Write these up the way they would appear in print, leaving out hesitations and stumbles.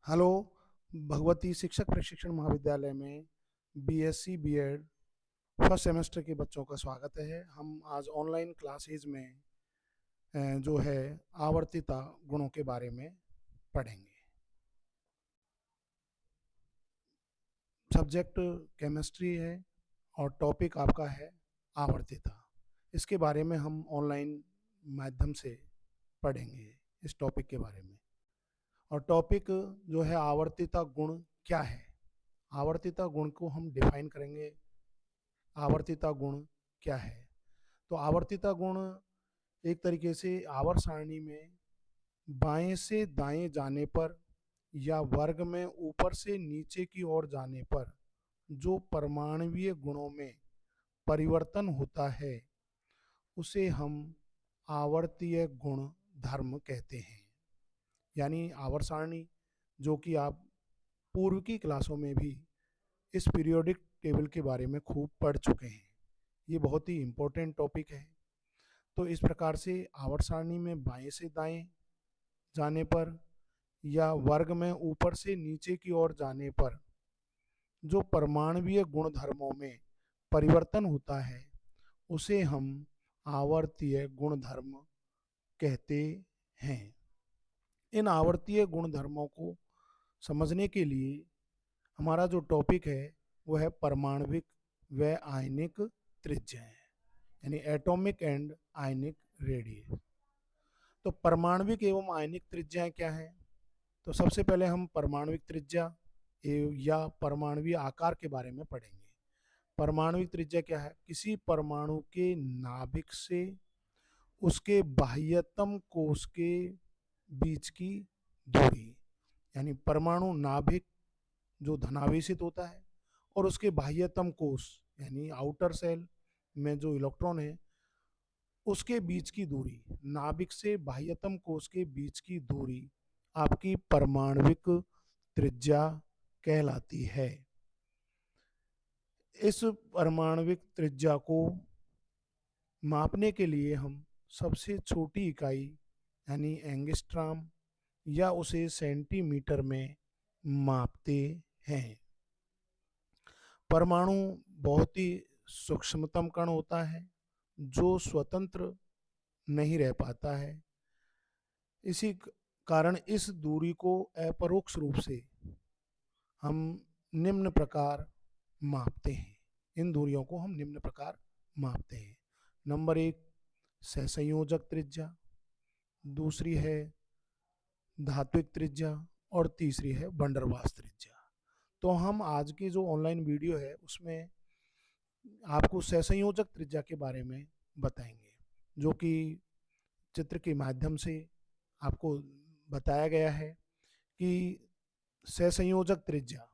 Hello. Bhagwati शिक्षक प्रशिक्षण महाविद्यालय में बीएससी बीएड फर्स्ट सेमेस्टर के बच्चों का स्वागत है। हम आज ऑनलाइन क्लासेज में जो है आवर्तीता गुणों के बारे में पढ़ेंगे। सब्जेक्ट केमिस्ट्री है और टॉपिक आपका है आवर्तीता। इसके बारे में हम ऑनलाइन माध्यम से पढ़ेंगे इस टॉपिक के बारे में। और टॉपिक जो है आवर्तीता गुण क्या है, आवर्तीता गुण को हम डिफाइन करेंगे। आवर्तीता गुण क्या है? तो आवर्तीता गुण एक तरीके से आवर्त सारणी में बाएं से दाएं जाने पर या वर्ग में ऊपर से नीचे की ओर जाने पर जो परमाणुवीय गुणों में परिवर्तन होता है उसे हम आवर्तीय गुण धर्म कहते हैं। यानी आवर्त सारणी जो कि आप पूर्व की क्लासों में भी इस पीरियोडिक टेबल के बारे में खूब पढ़ चुके हैं। ये बहुत ही इम्पोर्टेंट टॉपिक है। तो इस प्रकार से आवर्त सारणी में बाएं से दाएं जाने पर या वर्ग में ऊपर से नीचे की ओर जाने पर जो परमाणुवीय गुणधर्मों में परिवर्तन होता है उसे हम आवर्तीय गुणधर्म कहते हैं। इन आवर्तीय गुणधर्मों को समझने के लिए हमारा जो टॉपिक है वो है परमाणविक व आयनिक त्रिज्याएं, यानी एटॉमिक एंड आयनिक रेडियस। तो परमाणविक एवं आयनिक त्रिज्याएं क्या हैं? तो सबसे पहले हम परमाणविक त्रिज्या या परमाणुवीय आकार के बारे में पढ़ेंगे। परमाणुविक त्रिज्या क्या है? किसी परमाणु के नाभिक से उसके बाह्यतम कोश के बीच की दूरी, यानी परमाणु नाभिक जो धनावेशित होता है और उसके बाह्यतम कोश यानी आउटर सेल में जो इलेक्ट्रॉन है उसके बीच की दूरी, नाभिक से बाह्यतम कोश के बीच की दूरी आपकी परमाणुविक त्रिज्या कहलाती है। इस परमाणुविक त्रिज्या को मापने के लिए हम सबसे छोटी इकाई यानी एंगस्ट्रॉम या उसे सेंटीमीटर में मापते हैं। परमाणु बहुत ही सूक्ष्मतम कण होता है जो स्वतंत्र नहीं रह पाता है। इसी कारण इस दूरी को अपरोक्ष रूप से हम निम्न प्रकार मापते हैं। इन दूरियों को हम निम्न प्रकार मापते हैं। नंबर 1 सहसंयोजक त्रिज्या, दूसरी है धात्विक त्रिज्या और तीसरी है वंडरवाल्स त्रिज्या। तो हम आज की जो ऑनलाइन वीडियो है उसमें आपको सहसंयोजक त्रिज्या के बारे में बताएंगे, जो कि चित्र के माध्यम से आपको बताया गया है कि सहसंयोजक त्रिज्या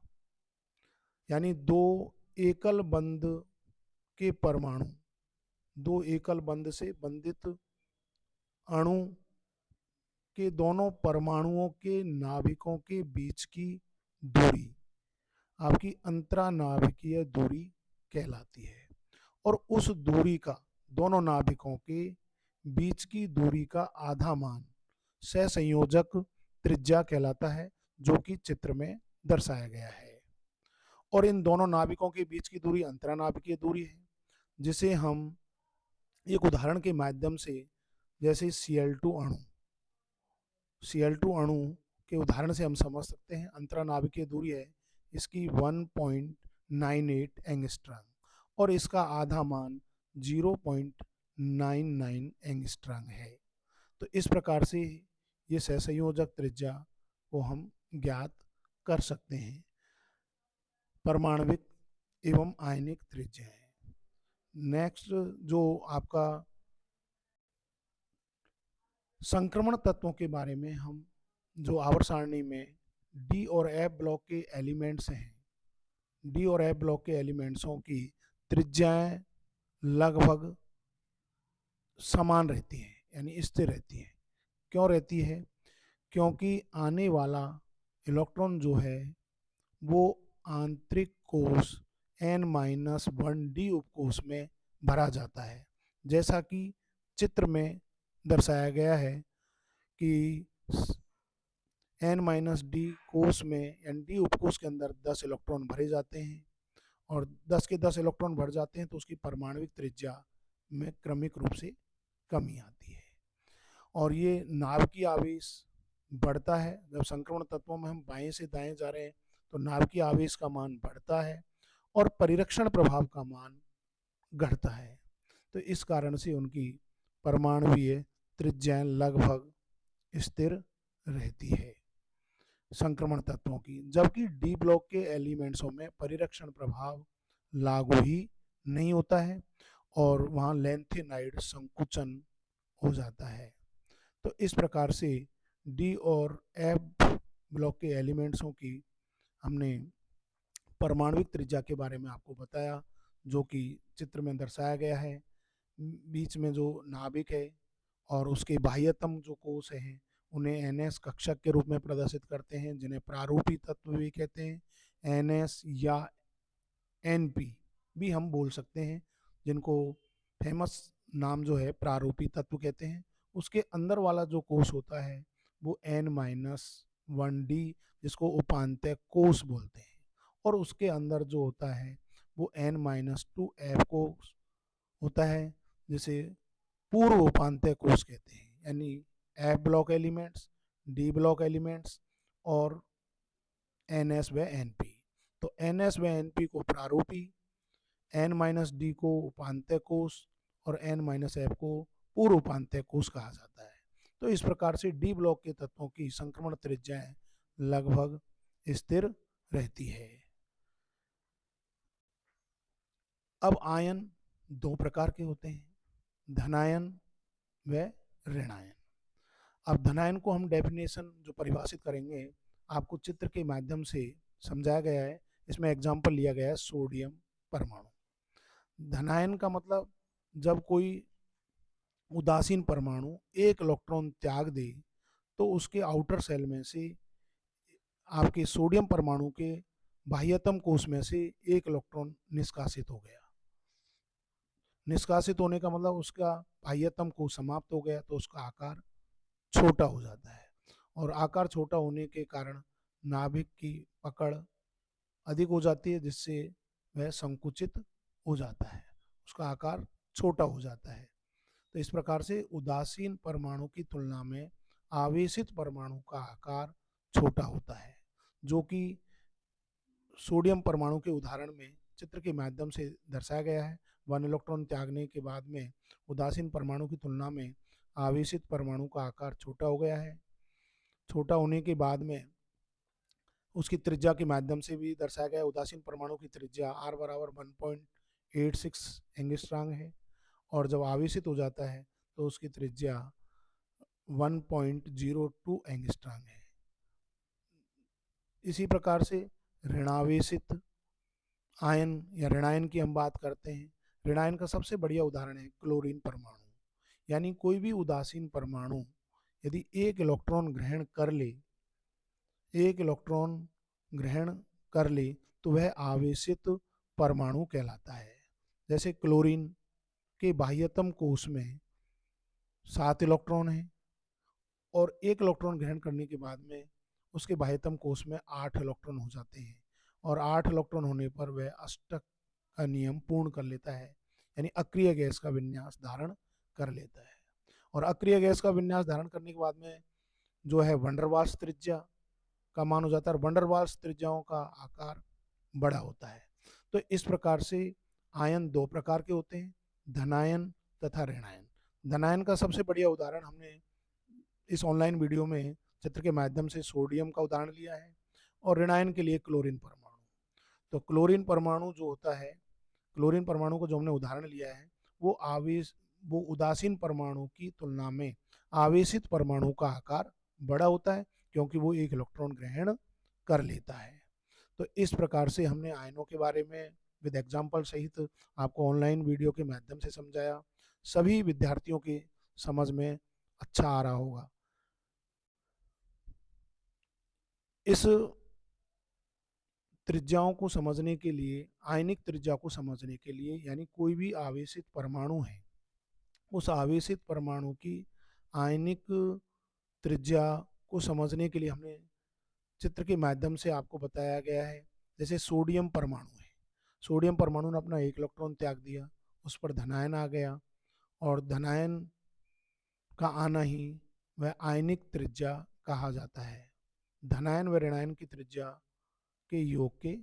यानी दो एकल बंध के परमाणु, दो एकल बंध से बंधित अणु के दोनों परमाणुओं के नाभिकों के बीच की दूरी आपकी अंतरानाभिकीय दूरी कहलाती है। और उस दूरी का, दोनों नाभिकों के बीच की दूरी का आधा मान सहसंयोजक त्रिज्या कहलाता है, जो कि चित्र में दर्शाया गया है। और इन दोनों नाभिकों के बीच की दूरी अंतरानाभिकीय दूरी है, जिसे हम एक उदाहरण के माध्यम से, जैसे Cl2 अणु, Cl2 अणु के उदाहरण से हम समझ सकते हैं। अंतरानाभिकीय दूरी है इसकी 1.98 एंगस्ट्रॉम और इसका आधा मान 0.99 एंगस्ट्रॉम है। तो इस प्रकार से ये सहसंयोजक त्रिज्या को हम ज्ञात कर सकते हैं। परमाणविक एवं आयनिक त्रिज्या है। नेक्स्ट जो आपका संक्रमण तत्वों के बारे में, हम जो आवर्त सारणी में डी और एफ ब्लॉक के एलिमेंट्स हैं, डी और एफ ब्लॉक के एलिमेंट्सों की त्रिज्याएं लगभग समान रहती हैं, यानी स्थिर रहती हैं। क्यों रहती है? क्योंकि आने वाला इलेक्ट्रॉन जो है वो आंतरिक कोश N-1D उपकोश में भरा जाता है। जैसा कि चित्र में दर्शाया गया है कि n-d कोष में यानी डी उपकोष के अंदर 10 इलेक्ट्रॉन भरे जाते हैं और 10 के 10 इलेक्ट्रॉन भर जाते हैं तो उसकी परमाणविक त्रिज्या में क्रमिक रूप से कमी आती है। और ये नाभिकीय आवेश बढ़ता है। जब संक्रमण तत्वों में हम बाएं से दाएं जा रहे हैं तो नाभिकीय आवेश का मान बढ़ता है और परिरक्षण प्रभाव का मान घटता है। तो इस कारण से उनकी परमाणुीय त्रिज्याएं लगभग स्थिर रहती है संक्रमण तत्वों की, जबकि डी ब्लॉक के एलिमेंट्सों में परिरक्षण प्रभाव लागू ही नहीं होता है और वहाँ लैंथेनाइड संकुचन हो जाता है। तो इस प्रकार से डी और एफ ब्लॉक के एलिमेंट्सों की हमने परमाणुविक त्रिज्या के बारे में आपको बताया, जो कि चित्र में दर्शाया गया है। बीच में जो नाभिक है और उसके बाह्यतम जो कोष हैं उन्हें NS कक्षक के रूप में प्रदर्शित करते हैं, जिन्हें प्रारूपी तत्व भी कहते हैं। NS या NP भी हम बोल सकते हैं, जिनको फेमस नाम जो है प्रारूपी तत्व कहते हैं। उसके अंदर वाला जो कोष होता है वो N-1D, जिसको उपांत्य कोष बोलते हैं, और उसके अंदर जो होता है वो N-2F कोष होता है, जिसे पूर्व उपांत्य कोष कहते हैं। यानी F block elements, D block elements और NS व NP। तो NS व NP को प्रारूपी, N-D को उपांत्य कोष और N-F को पूर्व उपांत्य कोष कहा जाता है। तो इस प्रकार से डी ब्लॉक के तत्वों की संक्रमण त्रिज्याएं लगभग स्थिर रहती है। अब आयन दो प्रकार के होते हैं, धनायन व ऋणायन। अब धनायन को हम डेफिनेशन जो परिभाषित करेंगे आपको चित्र के माध्यम से समझाया गया है। इसमें एग्जाम्पल लिया गया है सोडियम परमाणु। धनायन का मतलब जब कोई उदासीन परमाणु एक इलेक्ट्रॉन त्याग दे तो उसके आउटर सेल में से आपके सोडियम परमाणु के बाह्यतम कोष में से एक इलेक्ट्रॉन निष्कासित हो गया। निष्कासित होने का मतलब उसका बाह्यतम कोष समाप्त हो गया, तो उसका आकार छोटा हो जाता है और आकार छोटा होने के कारण नाभिक की पकड़ अधिक हो जाती है, जिससे वह संकुचित हो जाता है, उसका आकार छोटा हो जाता है। तो इस प्रकार से उदासीन परमाणु की तुलना में आवेशित परमाणु का आकार छोटा होता है, जो कि सोडियम परमाणु के उदाहरण में चित्र के माध्यम से दर्शाया गया है। 1 इलेक्ट्रॉन त्यागने के बाद में उदासीन परमाणु की तुलना में आवेशित परमाणु का आकार छोटा हो गया है। छोटा होने के बाद में उसकी त्रिज्या के माध्यम से भी दर्शाया गया है। उदासीन परमाणु की त्रिज्या R बराबर 1.86 एंगस्ट्रॉम है और जब आवेशित हो जाता है तो उसकी त्रिज्या 1.02 एंगस्ट्रॉम है। इसी प्रकार से ऋणावेशित आयन या ऋणायन की हम बात करते हैं। ऋणायन का सबसे बढ़िया उदाहरण है क्लोरीन परमाणु। यानी कोई भी उदासीन परमाणु यदि एक इलेक्ट्रॉन ग्रहण कर ले तो वह आवेशित परमाणु कहलाता है। जैसे क्लोरीन के बाह्यतम कोष में 7 इलेक्ट्रॉन है और एक इलेक्ट्रॉन ग्रहण करने के बाद में उसके बाह्यतम कोष में 8 इलेक्ट्रॉन हो जाते हैं और 8 इलेक्ट्रॉन होने पर वह अष्टक का नियम पूर्ण कर लेता है, यानी अक्रिय गैस का विन्यास धारण कर लेता है। और अक्रिय गैस का विन्यास धारण करने के बाद में जो है वंडर वाल्स त्रिज्या का मान हो जाता है और वंडर वाल्स त्रिज्याओं का आकार बड़ा होता है। तो इस प्रकार से आयन दो प्रकार के होते हैं, धनायन तथा ऋणायन। धनायन का सबसे बढ़िया उदाहरण हमने इस ऑनलाइन वीडियो में चित्र के माध्यम से सोडियम का उदाहरण लिया है और ऋणायन के लिए क्लोरीन परमाणु। तो क्लोरीन परमाणु जो होता है, क्लोरीन परमाणु को जो हमने उदाहरण लिया है वो उदासीन परमाणु की तुलना में आवेशित परमाणु का आकार बड़ा होता है, क्योंकि वो एक इलेक्ट्रॉन ग्रहण कर लेता है। तो इस प्रकार से हमने आयनों के बारे में विद एग्जाम्पल सहित आपको ऑनलाइन वीडियो के माध्यम से समझाया। सभी विद्यार्थियों की समझ में अच्छा आ रहा होगा। इस त्रिज्याओं को समझने के लिए, आयनिक त्रिज्या को समझने के लिए, यानी कोई भी आवेशित परमाणु है उस आवेशित परमाणु की आयनिक त्रिज्या को समझने के लिए हमने चित्र के माध्यम से आपको बताया गया है। जैसे सोडियम परमाणु है, सोडियम परमाणु ने अपना एक इलेक्ट्रॉन त्याग दिया, उस पर धनायन आ गया, और धनायन का आना ही वह आयनिक त्रिज्या कहा जाता है। धनायन व ऋणायन की त्रिज्या के योग के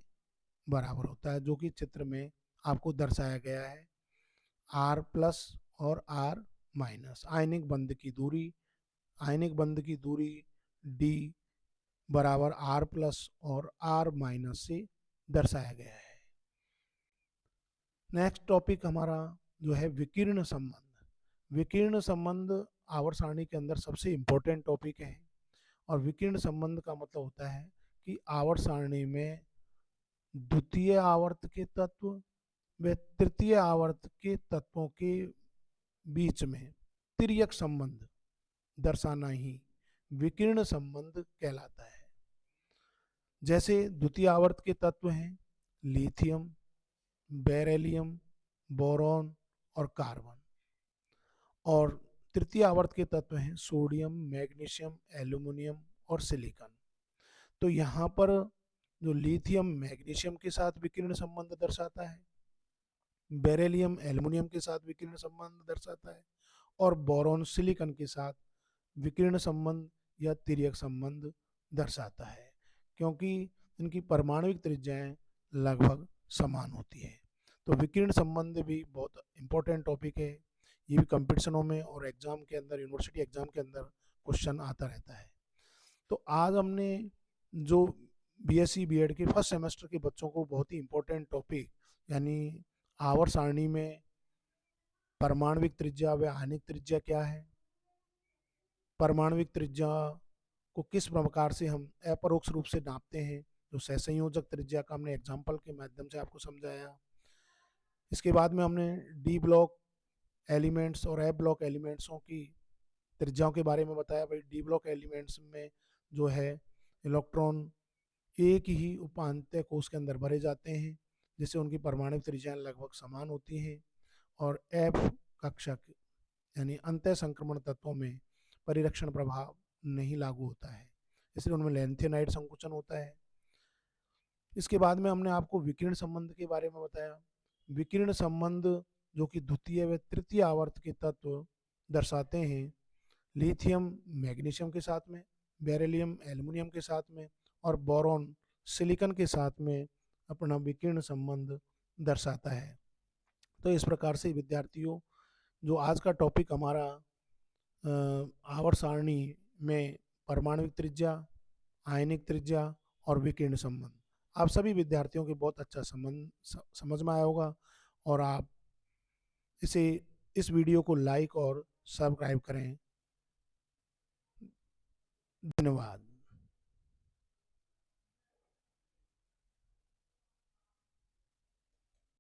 बराबर होता है, जो कि चित्र में आपको दर्शाया गया है। आर प्लस और आर माइनस, आयनिक बंध की दूरी डी बराबर आर प्लस और आर माइनस से दर्शाया गया है। नेक्स्ट टॉपिक हमारा जो है विकिरण संबंध। विकिरण संबंध आवर्त सारणी के अंदर सबसे इंपॉर्टेंट टॉपिक है। और विकिरण संबंध का मतलब होता है कि आवर्त सारणी में द्वितीय आवर्त के तत्व व तृतीय आवर्त के तत्वों के बीच में तिर्यक संबंध दर्शाना ही विकिरण संबंध कहलाता है। जैसे द्वितीय आवर्त के तत्व हैं लिथियम, बेरिलियम, बोरॉन और कार्बन, और तृतीय आवर्त के तत्व हैं सोडियम, मैग्नीशियम, एल्यूमिनियम और सिलिकॉन। तो यहाँ पर जो लिथियम मैग्नीशियम के साथ विकिरण संबंध दर्शाता है, बेरिलियम एल्यूमिनियम के साथ विकिरण संबंध दर्शाता है, और बोरॉन सिलिकॉन के साथ विकिरण संबंध या तिर्यक संबंध दर्शाता है, क्योंकि इनकी परमाणुिक त्रिज्याएं लगभग समान होती है। तो विकिरण संबंध भी बहुत इंपॉर्टेंट टॉपिक है। ये भी कंपटीशनों में और एग्जाम के अंदर, यूनिवर्सिटी एग्जाम के अंदर क्वेश्चन आता रहता है। तो आज हमने जो बीएससी बीएड के फर्स्ट सेमेस्टर के बच्चों को बहुत ही इंपॉर्टेंट टॉपिक, यानी आवर्त सारणी में परमाणुिक त्रिज्या व आयनिक त्रिज्या क्या है, परमाणुिक त्रिज्या को किस प्रकार से हम अपरोक्ष रूप से नापते हैं, जो सहसंयोजक त्रिज्या का हमने एग्जाम्पल के माध्यम से आपको समझाया। इसके बाद में हमने डी ब्लॉक एलिमेंट्स और ए ब्लॉक एलिमेंट्सों की त्रिज्याओं के बारे में बताया। भाई डी ब्लॉक एलिमेंट्स में जो है इलेक्ट्रॉन एक ही उपांत्य कोश के अंदर भरे जाते हैं, जिससे उनकी परमाणु त्रिज्याएं लगभग समान होती हैं, और एफ कक्षक यानी अंतः संक्रमण तत्वों में परिरक्षण प्रभाव नहीं लागू होता है, इसलिए उनमें लेंथेनाइड संकुचन होता है। इसके बाद में हमने आपको विकिरण संबंध के बारे में बताया। विकिरण संबंध जो कि द्वितीय व तृतीय आवर्त के तत्व दर्शाते हैं, लिथियम मैग्नीशियम के साथ में, बेरिलियम एल्यूमिनियम के साथ में, और बोरॉन सिलिकॉन के साथ में अपना विकिरण संबंध दर्शाता है। तो इस प्रकार से विद्यार्थियों, जो आज का टॉपिक हमारा आवर्त सारणी में परमाणुिक त्रिज्या, आयनिक त्रिज्या और विकिरण संबंध, आप सभी विद्यार्थियों के बहुत अच्छा समझ में आया होगा। और आप इस वीडियो को लाइक और सब्सक्राइब करें। धन्यवाद।